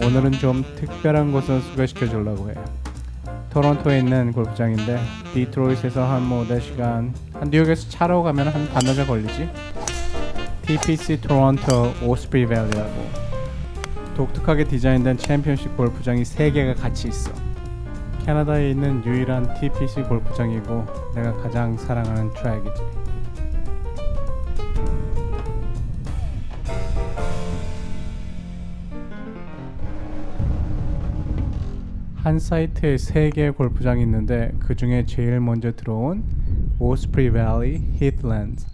오늘은 좀 특별한 곳을 소개시켜 주려고 해. 토론토에 있는 골프장인데 디트로이트에서 한 4시간, 한 뉴욕에서 차로 가면 한 반나절 걸리지. TPC 토론토 오스프리 밸리라고 독특하게 디자인된 챔피언십 골프장이 3개가 같이 있어. 캐나다에 있는 유일한 TPC 골프장이고 내가 가장 사랑하는 트랙이지. 한 사이트에 3개의 골프장이 있는데 그 중에 제일 먼저 들어온 오스프리 밸리 히틀랜드.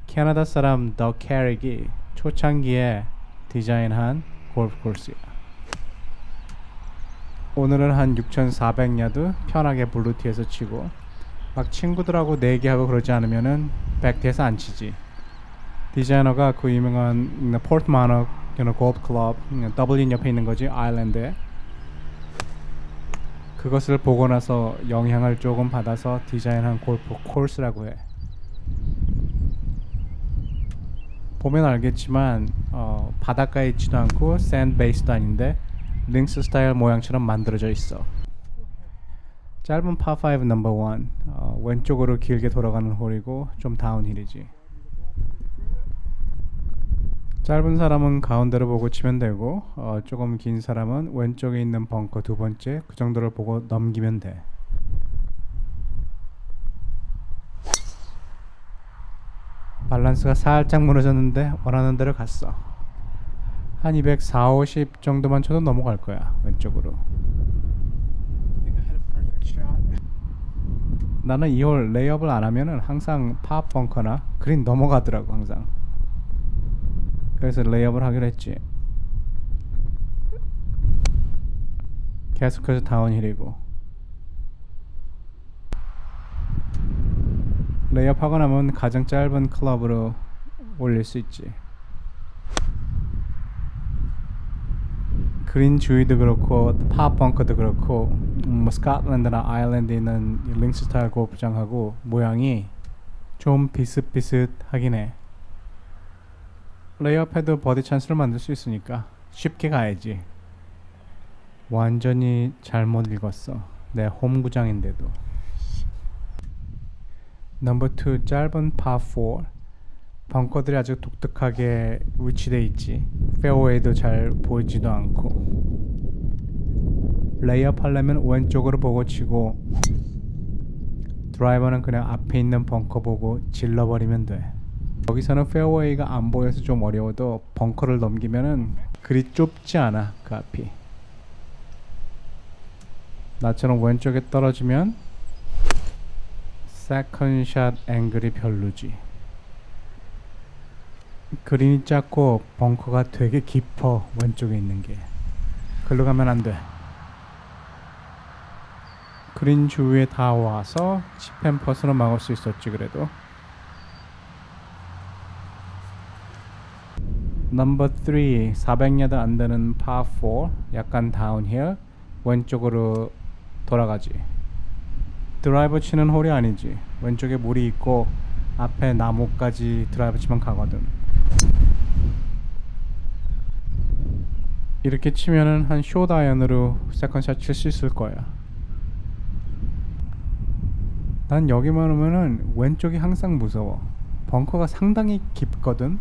캐나다 사람 더 캐릭이 초창기에 디자인한 골프 코스야. 오늘은 한 6,400야드 편하게 블루티에서 치고 막 친구들하고 내기하고 그러지 않으면은 백티에서 안 치지. 디자이너가 그 유명한 포트마너 골프 클럽 더블린 옆에 있는 거지, 아일랜드에. 그것을 보고 나서 영향을 조금 받아서 디자인한 골프 코스라고 해. 보면 알겠지만 바닷가에 있지도 않고 샌드 베이스도 아닌데 링스 스타일 모양처럼 만들어져 있어. 짧은 파5 넘버 1, 왼쪽으로 길게 돌아가는 홀이고 좀 다운힐이지. 짧은 사람은 가운데로 보고 치면 되고 조금 긴 사람은 왼쪽에 있는 벙커 2번째 그 정도를 보고 넘기면 돼. 밸런스가 살짝 무너졌는데 원하는 대로 갔어. 한 240, 50 정도만 쳐도 넘어갈 거야, 왼쪽으로. 나는 이 홀 레이업을 안 하면은 항상 파 벙커나 그린 넘어가더라고, 항상. 그래서 레이업을 하기로 했지. 계속해서 다운힐이고. 레이업 하고 나면 가장 짧은 클럽으로 올릴 수 있지. 그린 주위도 그렇고 파 벙커도 그렇고 스코틀랜드나 아일랜드에 있는 링스 스타일 골프장하고 모양이 좀 비슷비슷하긴 해. 레이업해도 버디 찬스를 만들 수 있으니까 쉽게 가야지. 완전히 잘못 읽었어. 내 홈구장인데도. 넘버 2 짧은 파4. 벙커들이 아주 독특하게 위치돼 있지. 페어웨이도 잘 보이지도 않고. 레이업 하려면 왼쪽으로 보고 치고 드라이버는 그냥 앞에 있는 벙커 보고 질러버리면 돼. 여기서는 페어웨이가 안 보여서 좀 어려워도 벙커를 넘기면은 그리 좁지 않아, 그 앞이. 나처럼 왼쪽에 떨어지면 세컨샷 앵글이 별로지. 그린이 작고 벙커가 되게 깊어, 왼쪽에 있는 게. 글로 가면 안 돼. 그린 주위에 다 와서 칩앤퍼스로 막을 수 있었지. 그래도 넘버 3 400야드 안 되는 파4 약간 다운힐 왼쪽으로 돌아가지. 드라이버 치는 홀이 아니지. 왼쪽에 물이 있고 앞에 나무까지 드라이버 치면 가거든. 이렇게 치면은 한 숏 아이언으로 세컨샷 칠 수 있을 거야. 난 여기만 오면은 왼쪽이 항상 무서워. 벙커가 상당히 깊거든.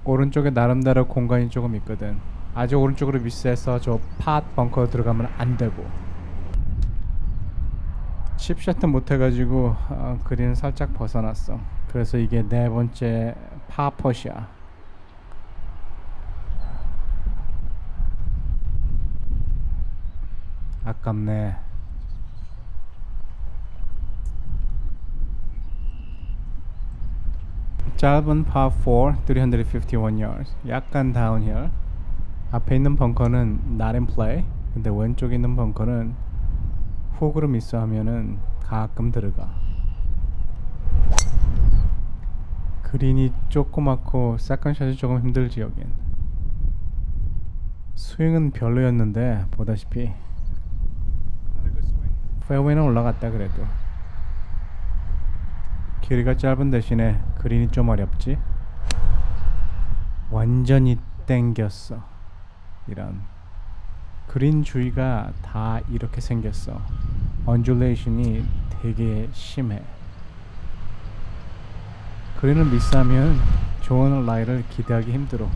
오른쪽에 나름대로 공간이 조금 있거든. 아주 오른쪽으로 미스해서 저 팟 벙커 들어가면 안 되고. 칩샷도 못 해가지고 그린을 살짝 벗어났어. 그래서 이게 4번째 파 퍼시야. 아깝네. 짧은 파4 351 yards 약간 다운힐. 앞에 있는 벙커는 not in play. 근데 왼쪽에 있는 벙커는 훅으로 미스하면은 가끔 들어가. 그린이 조그맣고 세컨샷이 조금 힘들지. 여긴 스윙은 별로였는데 보다시피 페어웨이는 올라갔다. 그래도 길이가 짧은 대신에 그린이 좀 어렵지. 완전히 땡겼어. 이런 그린 주위가 다 이렇게 생겼어. 언듈레이션이 되게 심해. 그린을 미스하면 좋은 라이를 기대하기 힘들어.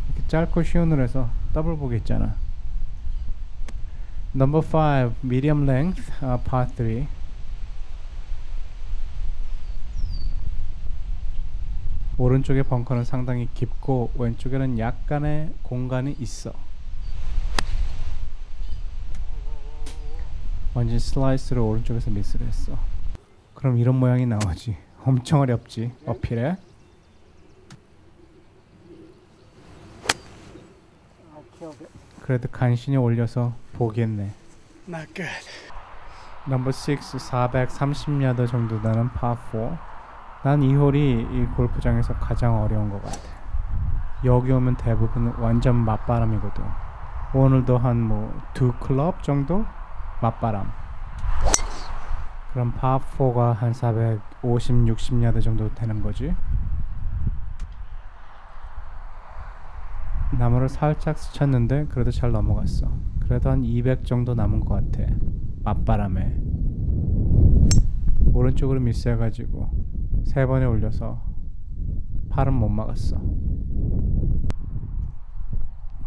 이렇게 짧고 쉬운 홀에서 더블 보기 있잖아. Number 5 medium length par 3. 오른쪽의 벙커는 상당히 깊고 왼쪽에는 약간의 공간이 있어. 완전 슬라이스로 오른쪽에서 미스를 했어. 그럼 이런 모양이 나오지. 엄청 어렵지 어필에. 그래도 간신히 올려서 보겠네. Not good. 넘버 6 430야드 정도 나는 파4. 난 이 홀이 이 골프장에서 가장 어려운 것 같아. 여기 오면 대부분 완전 맞바람이거든. 오늘도 한 뭐 2클럽 정도 맞바람. 그럼 파4가 한 450, 60야드 정도 되는 거지. 나무를 살짝 스쳤는데 그래도 잘 넘어갔어. 그래도 한 200 정도 남은 것 같아. 맞바람에 오른쪽으로 미스해가지고 3번에 올려서 팔은 못 막았어.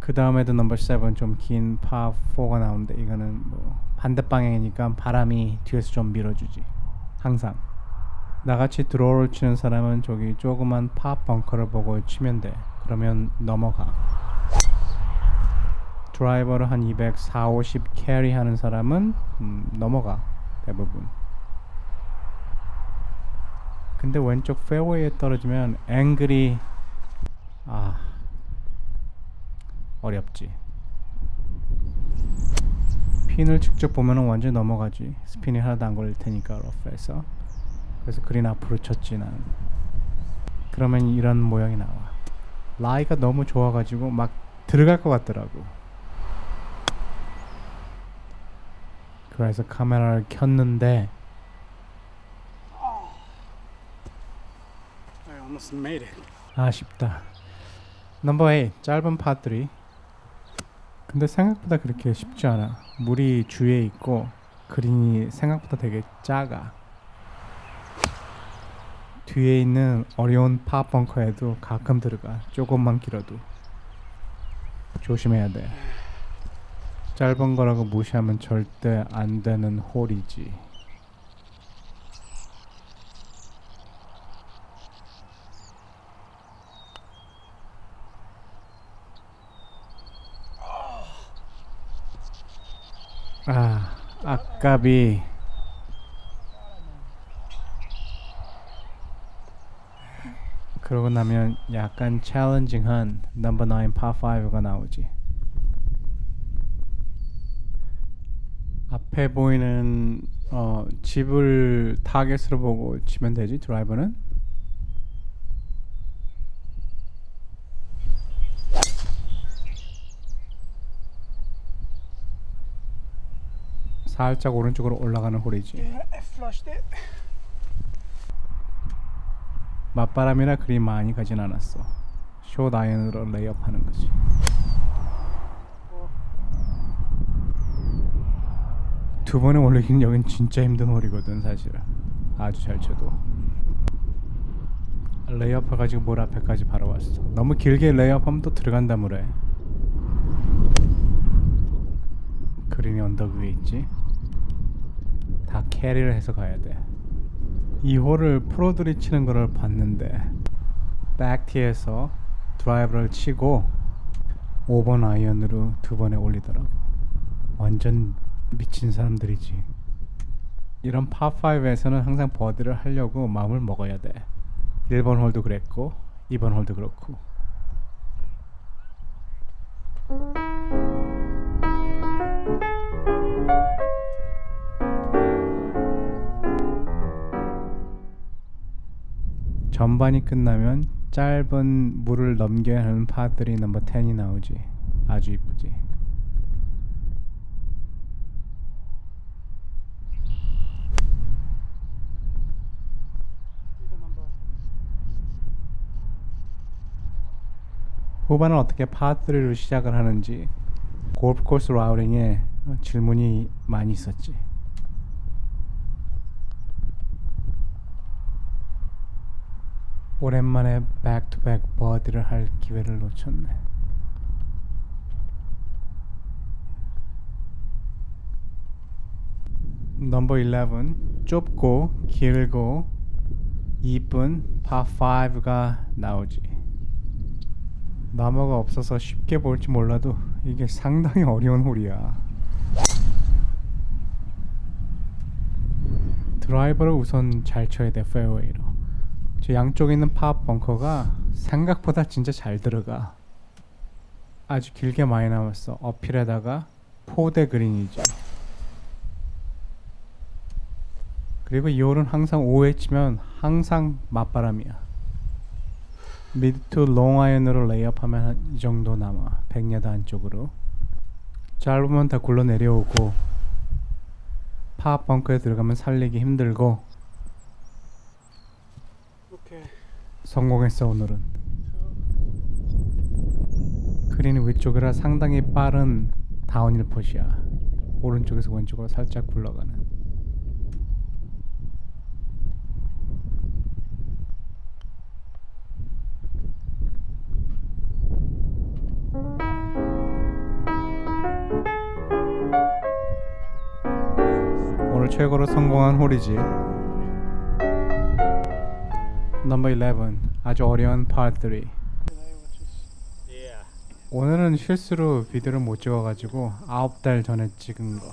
그 다음에도 넘버 7 좀 긴 파4가 나오는데 이거는 뭐 반대 방향이니까 바람이 뒤에서 좀 밀어주지. 항상 나같이 드로우를 치는 사람은 저기 조그만 파 벙커를 보고 치면 돼. 그러면 넘어가. 드라이버를 한 240, 50 캐리 하는 사람은 넘어가 대부분. 근데 왼쪽 페어웨이에 떨어지면 앵글이 어렵지. 핀을 직접 보면은 완전 넘어가지. 스핀이 하나도 안 걸릴 테니까 러프에서. 그래서 그린 앞으로 쳤지 난. 그러면 이런 모양이 나와. 라이가 너무 좋아가지고 막 들어갈 것 같더라고. 그래서 카메라를 켰는데 I almost made it. 아쉽다. 넘버 8 짧은 파3. 근데 생각보다 그렇게 쉽지 않아. 물이 주위에 있고 그린이 생각보다 되게 작아. 뒤에 있는 어려운 파 벙커에도 가끔 들어가. 조금만 길어도 조심해야 돼. 짧은 거라고 무시하면 절대 안 되는 홀이지. 아깝이. 그러고 나면 약간 챌린징한 넘버 9 파5가 나오지. 앞에 보이는 집을 타겟으로 보고 치면 되지. 드라이버는 살짝 오른쪽으로 올라가는 홀이지. Yeah, I flushed it. 맞바람이라 그리 많이 가진 않았어. 숏 아이언으로 레이업 하는 거지. 두 번에 올리긴 여긴 진짜 힘든 홀이거든 사실은. 아주 잘 쳐도 레이업 해가지고 물 앞에까지 바로 왔어. 너무 길게 레이업 하면 또 들어간다 물에. 그린이 언덕 위에 있지. 다 캐리를 해서 가야 돼. 이 홀을 프로들이 치는 거를 봤는데 백티에서 드라이버를 치고 5번 아이언으로 두 번에 올리더라고. 완전 미친 사람들이지. 이런 파5에서는 항상 버디를 하려고 마음을 먹어야 돼. 1번 홀도 그랬고 2번 홀도 그렇고. 전반이 끝나면 짧은 물을 넘겨야 하는 파3 넘버 10이 나오지. 아주 이쁘지. 후반은 어떻게 파3로 시작을 하는지 골프 코스 라우팅에 질문이 많이 있었지. 오랜만에 백투백 버디를 할 기회를 놓쳤네. 넘버 11 좁고 길고 이쁜 파5가 나오지. 나무가 없어서 쉽게 볼지 몰라도 이게 상당히 어려운 홀이야. 드라이버를 우선 잘 쳐야 돼. 페어웨이로. 저 양쪽에 있는 파 벙커가 생각보다 진짜 잘 들어가. 아주 길게 많이 남았어. 어필에다가 포대 그린이지. 그리고 이 홀은 항상 5회 치면 항상 맞바람이야. 미드 투 롱 아이언으로 레이업하면 이 정도 남아. 100야드 안쪽으로. 짧으면 다 굴러 내려오고 파 벙커에 들어가면 살리기 힘들고. Okay. 성공했어 오늘은. 그린 위쪽이라 상당히 빠른 다운힐 폿이야. 오른쪽에서 왼쪽으로 살짝 굴러가는. 오늘 최고로 성공한 홀이지. 넘버 11 아주 어려운 파3. 오늘은 실수로 비디오를 못 찍어가지고 9달 전에 찍은 거.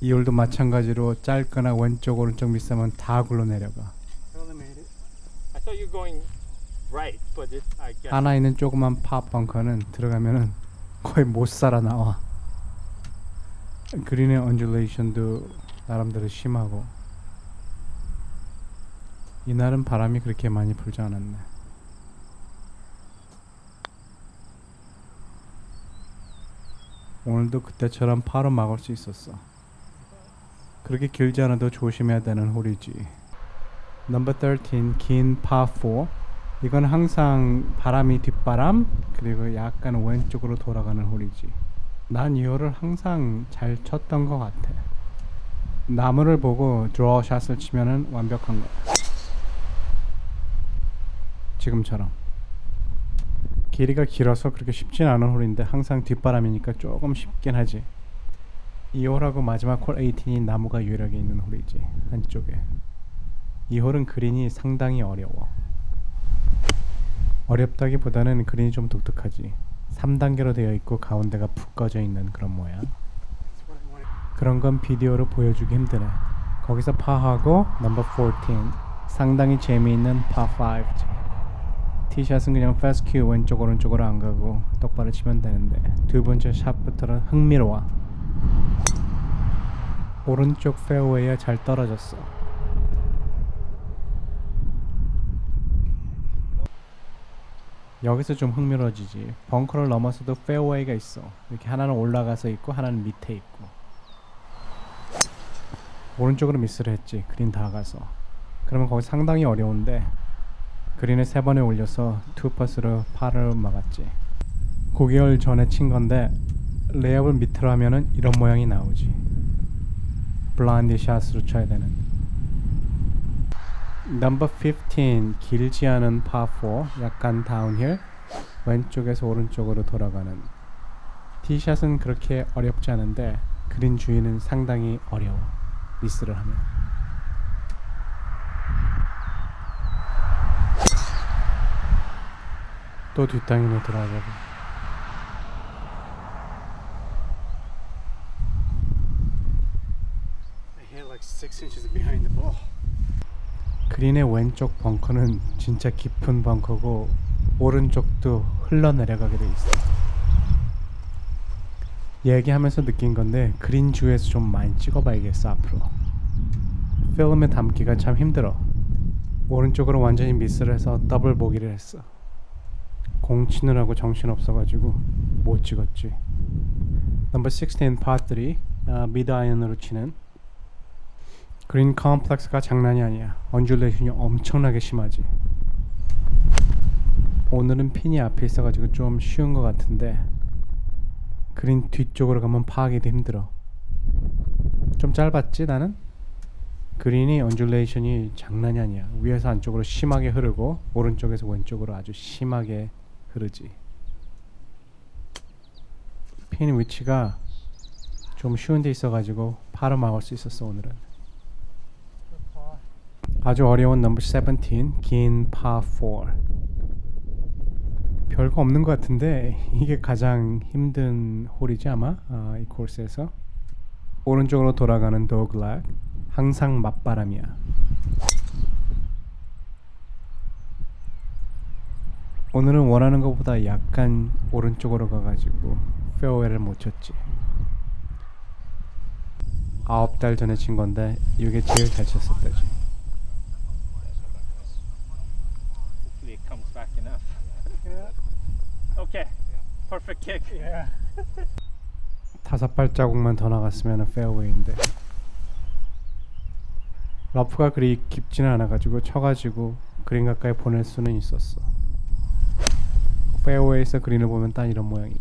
이 홀도 마찬가지로 짧거나 왼쪽 오른쪽 미스하면 다 굴러 내려가. Well, I made it. I thought you were going right, but I guess. 하나 있는 조그만 파 벙커는 들어가면은 거의 못 살아 나와. 그린의 언듈레이션도 나름대로 심하고. 이날은 바람이 그렇게 많이 불지 않았네. 오늘도 그때처럼 파로 막을 수 있었어. 그렇게 길지 않아도 조심해야 되는 홀이지. 넘버 13 긴 파4. 이건 항상 바람이 뒷바람 그리고 약간 왼쪽으로 돌아가는 홀이지. 난 이 홀을 항상 잘 쳤던 것 같아. 나무를 보고 드로우 샷을 치면은 완벽한 거야. 지금처럼. 길이가 길어서 그렇게 쉽진 않은 홀인데 항상 뒷바람이니까 조금 쉽긴 하지. 이 홀하고 마지막 홀 18이 나무가 유일하게 있는 홀이지. 한쪽에. 이 홀은 그린이 상당히 어려워. 어렵다기보다는 그린이 좀 독특하지. 3단계로 되어 있고 가운데가 푹 꺼져 있는 그런 모양. 그런 건 비디오로 보여주기 힘드네. 거기서 파하고 넘버 14 상당히 재미있는 파5지. 티샷은 그냥 패스트 큐 왼쪽 오른쪽으로 안 가고 똑바로 치면 되는데 두 번째 샷부터는 흥미로워. 오른쪽 페어웨이에 잘 떨어졌어. 여기서 좀 흥미로워지지. 벙커를 넘어서도 페어웨이가 있어. 이렇게 하나는 올라가서 있고 하나는 밑에 있고. 오른쪽으로 미스를 했지. 그린 다 가서. 그러면 거기 상당히 어려운데 그린에 3번에 올려서 투퍼스로 파를 막았지. 9개월 전에 친 건데 레이업을 밑으로 하면은 이런 모양이 나오지. 블라인드 샷으로 쳐야 되는. 넘버 15 길지 않은 파4 약간 다운힐 왼쪽에서 오른쪽으로 돌아가는. 티샷은 그렇게 어렵지 않은데 그린 주위는 상당히 어려워. 미스를 하면. 또 뒷땅이네 드라이버가. I hit like 6 inches behind the ball. 그린의 왼쪽 벙커는 진짜 깊은 벙커고 오른쪽도 흘러내려가게 돼 있어. 얘기하면서 느낀 건데 그린 주위에서 좀 많이 찍어봐야겠어 앞으로. 필름에 담기가 참 힘들어. 오른쪽으로 완전히 미스를 해서 더블 보기를 했어. 공 치느라고 정신 없어가지고 못 찍었지. 넘버 16 파3 미드 아이언으로 치는. 그린 컴플렉스가 장난이 아니야. 언듈레이션이 엄청나게 심하지. 오늘은 핀이 앞에 있어가지고 좀 쉬운 것 같은데 그린 뒤쪽으로 가면 파악이 힘들어. 좀 짧았지 나는? 그린이 언듈레이션이 장난이 아니야. 위에서 안쪽으로 심하게 흐르고 오른쪽에서 왼쪽으로 아주 심하게 흐르지. 핀 위치가 좀 쉬운 데 있어가지고 바로 막을 수 있었어 오늘은. 아주 어려운 넘버 17 긴 파 4. 별거 없는 것 같은데 이게 가장 힘든 홀이지 아마 이 코스에서. 오른쪽으로 돌아가는 도그락 항상 맞바람이야. 오늘은 원하는 것보다 약간 오른쪽으로 가가지고 페어웨이를 못 쳤지. 9달 전에 친 건데 이게 제일 잘 쳤었다지. Hopefully it comes back enough. Yeah. Okay. Perfect kick. Yeah. 5발자국만 더 나갔으면 페어웨이인데 러프가 그리 깊지는 않아가지고 쳐가지고 그린 가까이 보낼 수는 있었어. 페어웨이에서 그린을 보면 딱 이런 모양이고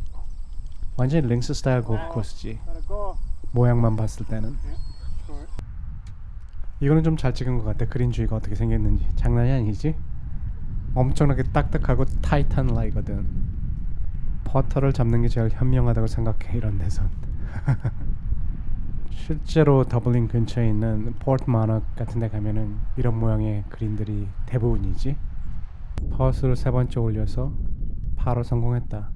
완전 링스 스타일 골프 코스지. Gotta go. 모양만 봤을 때는. Short. 이거는 좀 잘 찍은 것 같아. 그린 주위가 어떻게 생겼는지. 장난이 아니지? 엄청나게 딱딱하고 타이트한 라이거든. 퍼터를 잡는 게 제일 현명하다고 생각해 이런 데선. 실제로 더블린 근처에 있는 포트 마너 같은 데 가면은 이런 모양의 그린들이 대부분이지. 퍼스를 3번째 올려서 파로 성공했다.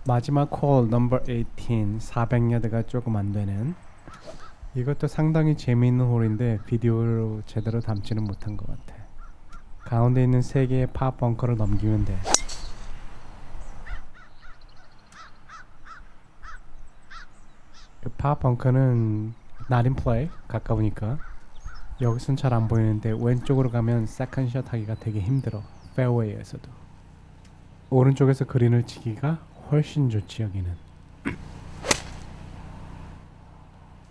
마지막 홀 넘버 18 400야드가 조금 안되는, 이것도 상당히 재미있는 홀인데 비디오로 제대로 담지는 못한 것 같아. 가운데 있는 3개의 파 벙커를 넘기면 돼. 그 파 벙커는 not in play, 가까우니까. 여기선 잘 안 보이는데 왼쪽으로 가면 세컨샷 하기가 되게 힘들어. 페어웨이에서도. 오른쪽에서 그린을 치기가 훨씬 좋지 여기는.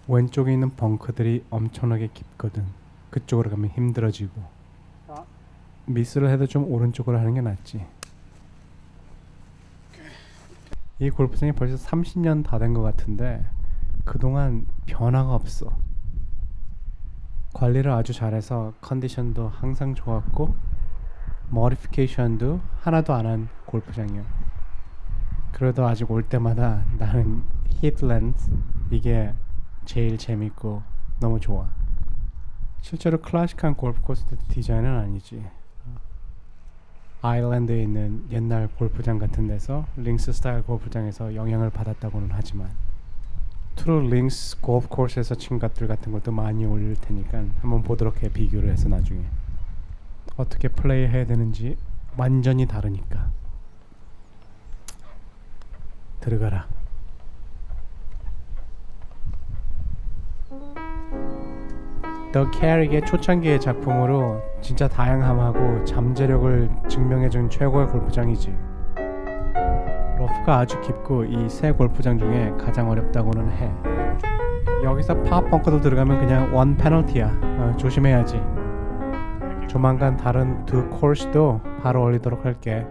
왼쪽에 있는 벙커들이 엄청나게 깊거든. 그쪽으로 가면 힘들어지고. 미스를 해도 좀 오른쪽으로 하는 게 낫지. 이 골프장이 벌써 30년 다 된 것 같은데 그동안 변화가 없어. 관리를 아주 잘해서 컨디션도 항상 좋았고 머디피케이션도 하나도 안 한 골프장이야. 그래도 아직 올 때마다 나는 히트 렌스 이게 제일 재밌고 너무 좋아. 실제로 클래식한 골프 코스 디자인은 아니지. 아일랜드에 있는 옛날 골프장 같은 데서 링스 스타일 골프장에서 영향을 받았다고는 하지만 트루 링스 골프 코스에서 친 것들 같은 것도 많이 올릴 테니까 한번 보도록 해. 비교를 해서 나중에 어떻게 플레이 해야 되는지 완전히 다르니까. 들어가라. 더 캐릭의 초창기의 작품으로 진짜 다양함하고 잠재력을 증명해준 최고의 골프장이지. 러프가 아주 깊고 이 세 골프장 중에 가장 어렵다고는 해. 여기서 파 벙커도 들어가면 그냥 원 페널티야. 조심해야지. 조만간 다른 2 코스도 바로 올리도록 할게.